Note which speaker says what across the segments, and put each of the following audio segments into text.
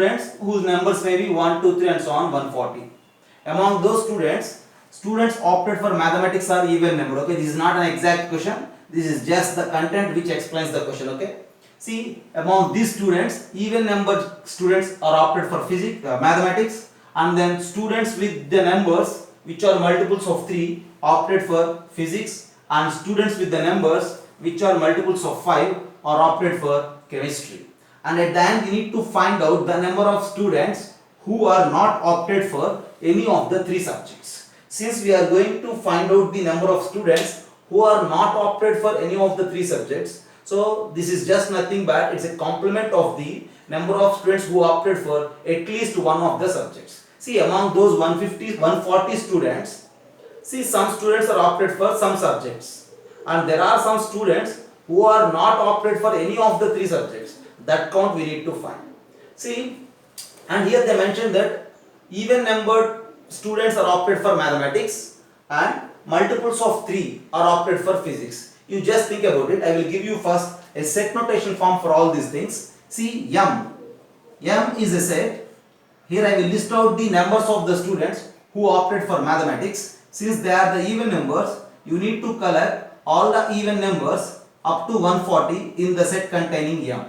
Speaker 1: students whose numbers may be 1, 2, 3 and so on 140. Among those students opted for mathematics or even number. Okay, this is not an exact question. This is just the content which explains the question. Okay. See, among these students, even numbered students are opted for physics, mathematics, and then students with the numbers which are multiples of 3 opted for physics, and students with the numbers which are multiples of 5 are opted for chemistry. And at the end, we need to find out the number of students who are not opted for any of the 3 subjects. Since we are going to find out the number of students who are not opted for any of the 3 subjects, so this is just nothing but it's a complement of the number of students who opted for at least one of the subjects. See, among those 140 students, see, some students are opted for some subjects, and there are some students who are not opted for any of the 3 subjects. That count we need to find. See, and here they mentioned that even numbered students are opted for mathematics and multiples of 3 are opted for physics. You just think about it. I will give you first a set notation form for all these things. See, M is a set. Here I will list out the numbers of the students who opted for mathematics. Since they are the even numbers, you need to collect all the even numbers up to 140 in the set containing M.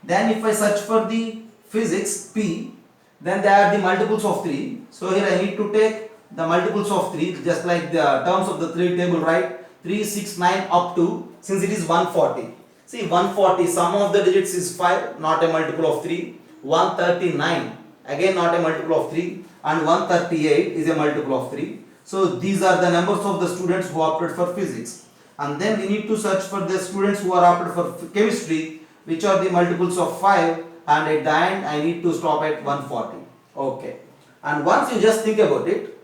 Speaker 1: Then if I search for the physics P, then they are the multiples of 3. So here I need to take the multiples of 3, just like the terms of the 3 table, right? 3, 6, 9 up to, since it is 140. See, 140, sum of the digits is 5, not a multiple of 3. 139, again not a multiple of 3. And 138 is a multiple of 3. So these are the numbers of the students who opted for physics. And then we need to search for the students who are opted for chemistry, which are the multiples of 5, and at the end I need to stop at 140. Okay. And once you just think about it,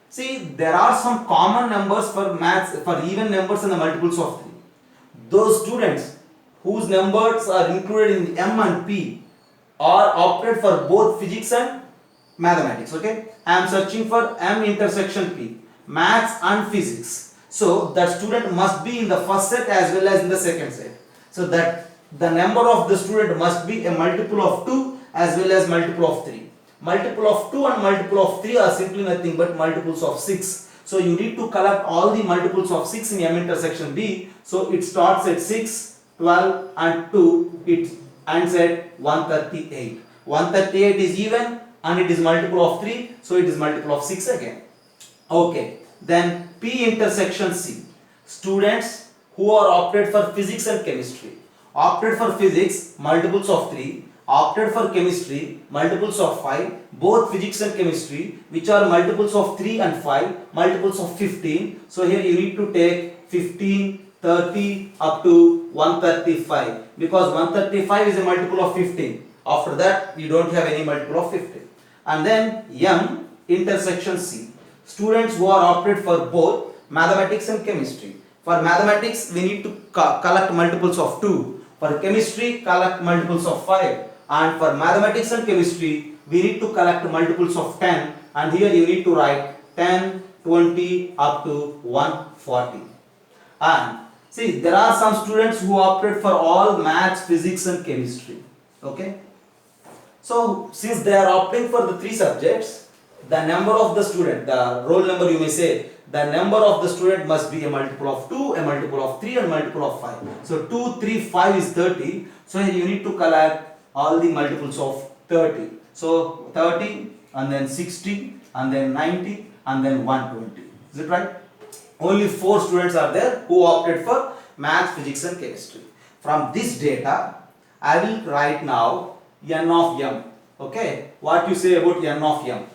Speaker 1: see, there are some common numbers for maths, for even numbers and the multiples of 3. Those students whose numbers are included in M and P are opted for both physics and mathematics. Okay. I am searching for M intersection P, maths and physics. So that student must be in the first set as well as in the second set. So that the number of the student must be a multiple of 2 as well as multiple of 3. Multiple of 2 and multiple of 3 are simply nothing but multiples of 6. So you need to collect all the multiples of 6 in M intersection B. So it starts at 6, 12 and 2. It ends at 138. 138 is even and it is multiple of 3. So it is multiple of 6 again. Okay. Then P intersection C. Students who are opted for physics and chemistry. Opted for physics, multiples of 3. Opted for chemistry, multiples of 5. Both physics and chemistry, which are multiples of 3 and 5, multiples of 15. So here you need to take 15, 30 up to 135, because 135 is a multiple of 15. After that, you don't have any multiple of 15. And then M intersection C. Students who are opted for both mathematics and chemistry. For mathematics, we need to collect multiples of 2. For chemistry, collect multiples of 5. And for mathematics and chemistry, we need to collect multiples of 10. And here you need to write 10, 20 up to 140. And see, there are some students who opted for all maths, physics and chemistry. Okay. So since they are opting for the 3 subjects, the number of the student, the roll number you may say, the number of the student must be a multiple of 2, a multiple of 3 and multiple of 5. So 2, 3, 5 is 30. So here you need to collect all the multiples of 30. So 30 and then 60 and then 90 and then 120. Is it right? Only 4 students are there who opted for maths, physics and chemistry. From this data, I will write now N of M. Okay. What you say about N of M?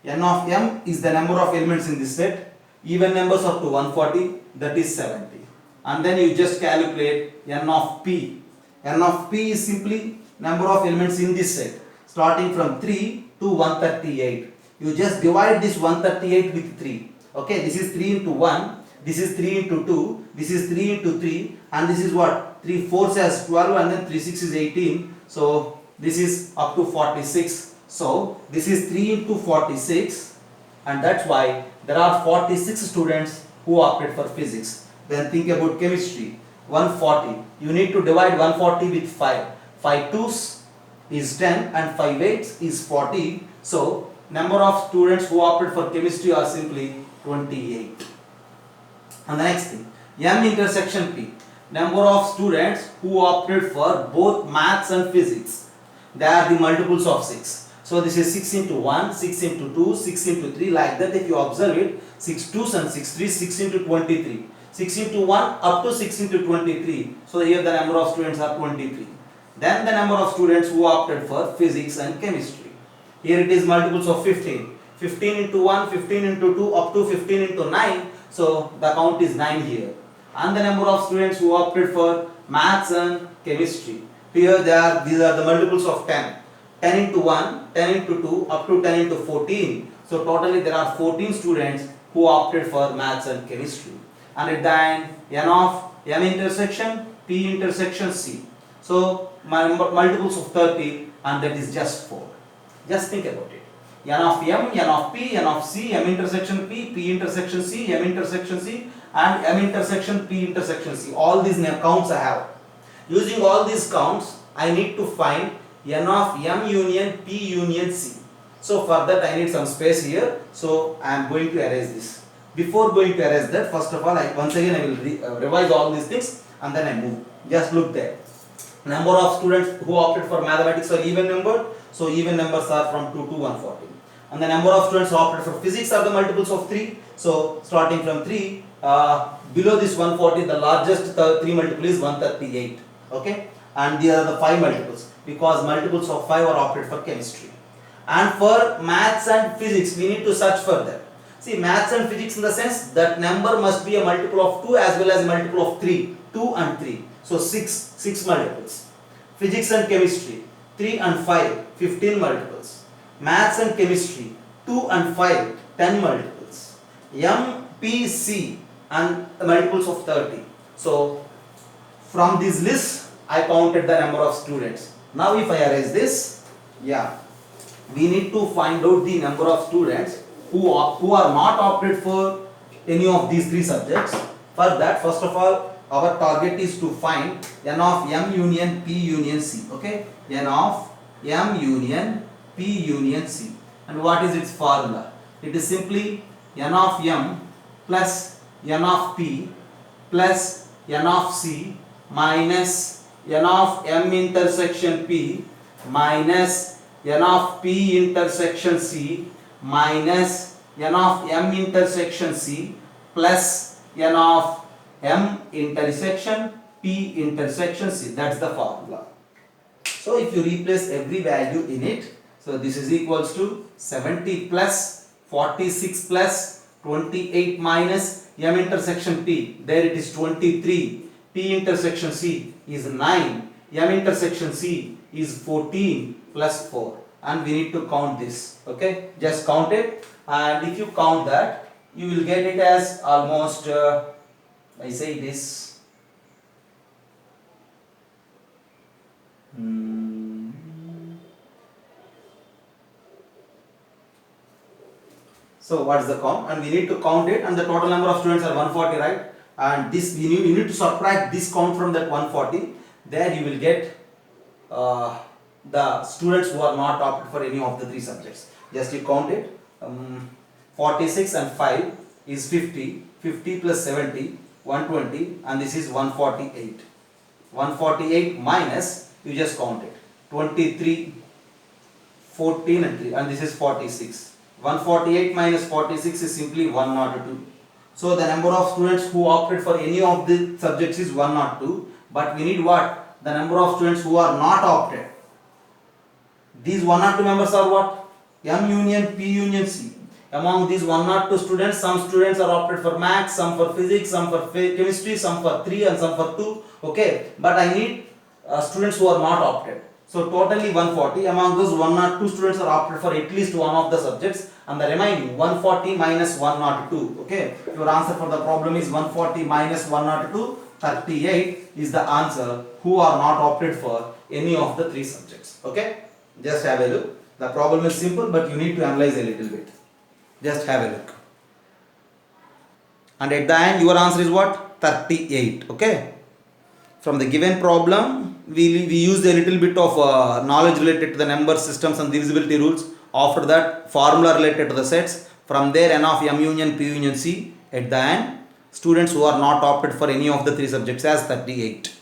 Speaker 1: N of M is the number of elements in this set. Even numbers up to 140, that is 70. And then you just calculate N of P. N of P is simply number of elements in this set, starting from 3 to 138. You just divide this 138 with 3. Okay, this is 3 into 1, this is 3 into 2, this is 3 into 3, and this is what? 3 4 as 12 and then 3 6 is 18. So this is up to 46. So this is 3 into 46, and that's why there are 46 students who opted for physics. Then think about chemistry. 140. You need to divide 140 with 5. 5 twos is 10 and 5 eighths is 40. So number of students who opted for chemistry are simply 28. And the next thing, M intersection P. Number of students who opted for both maths and physics. They are the multiples of 6. So this is 6 into 1, 6 into 2, 6 into 3. Like that, if you observe it, 6 2s and 6 3, 6 into 23. 6 into 1 up to 6 into 23. So here the number of students are 23. Then the number of students who opted for physics and chemistry. Here it is multiples of 15. 15 into 1, 15 into 2, up to 15 into 9. So the count is 9 here. And the number of students who opted for maths and chemistry. Here these are the multiples of 10. 10 into 1, 10 into 2, up to 10 into 14. So totally there are 14 students who opted for maths and chemistry. And at the end, N of M intersection P intersection C. So multiples of 30, and that is just 4. Just think about it. N of M, N of P, N of C, M intersection P, P intersection C, M intersection C, and M intersection P intersection C. All these counts I have. Using all these counts, I need to find N of M union P union C. So for that I need some space here. So I am going to erase this. Before going to erase that, first of all, once again I will revise all these things and then I move. Just look there. Number of students who opted for mathematics are even numbered. So even numbers are from 2 to 140. And the number of students who opted for physics are the multiples of 3. So starting from 3, below this 140, the largest 3 multiple is 138. Okay. And these are the 5 multiples, because multiples of 5 are opted for chemistry. And for maths and physics, we need to search for them. See, maths and physics in the sense that number must be a multiple of 2 as well as a multiple of 3. 2 and 3. So 6 multiples. Physics and chemistry, 3 and 5, 15 multiples. Maths and chemistry, 2 and 5, 10 multiples. MPC and multiples of 30. So from this list, I counted the number of students. Now if I erase this, we need to find out the number of students who are not opted for any of these 3 subjects. For that, first of all, our target is to find N of M union P union C. Okay, N of M union P union C. And what is its formula? It is simply N of M plus N of P plus N of C minus N of M intersection P minus N of P intersection C minus N of M intersection C plus N of M intersection P intersection C. That's the formula. So if you replace every value in it, so this is equals to 70 plus 46 plus 28 minus M intersection P. There it is 23. P intersection C is 9. M intersection C is 14 plus 4. And we need to count this. Okay, just count it. And if you count that, you will get it as almost I say this. So what is the count? And we need to count it, and the total number of students are 140, right? And this you need to subtract this count from that 140. There you will get the students who are not opted for any of the 3 subjects. Just you count it. 46 and 5 is 50. 50 plus 70. 120, and this is 148. 148 minus, you just count it, 23, 14 and 3, and this is 46. 148 minus 46 is simply 102. So the number of students who opted for any of the subjects is 102, but we need what? The number of students who are not opted. These 102 members are what? M union P union C. Among these 102 students, some students are opted for maths, some for physics, some for chemistry, some for 3 and some for 2. Okay, but I need students who are not opted. So totally 140. Among those 102 students are opted for at least one of the subjects, and the remaining 140 minus 102. Okay, your answer for the problem is 140 minus 102. 38 is the answer who are not opted for any of the 3 subjects. Okay, just have a look. The problem is simple, but you need to analyze a little bit. Just have a look. And at the end, your answer is what? 38. Okay. From the given problem, we used a little bit of knowledge related to the number systems and divisibility rules. After that, formula related to the sets. From there, N of M union P union C. At the end, students who are not opted for any of the three subjects as 38.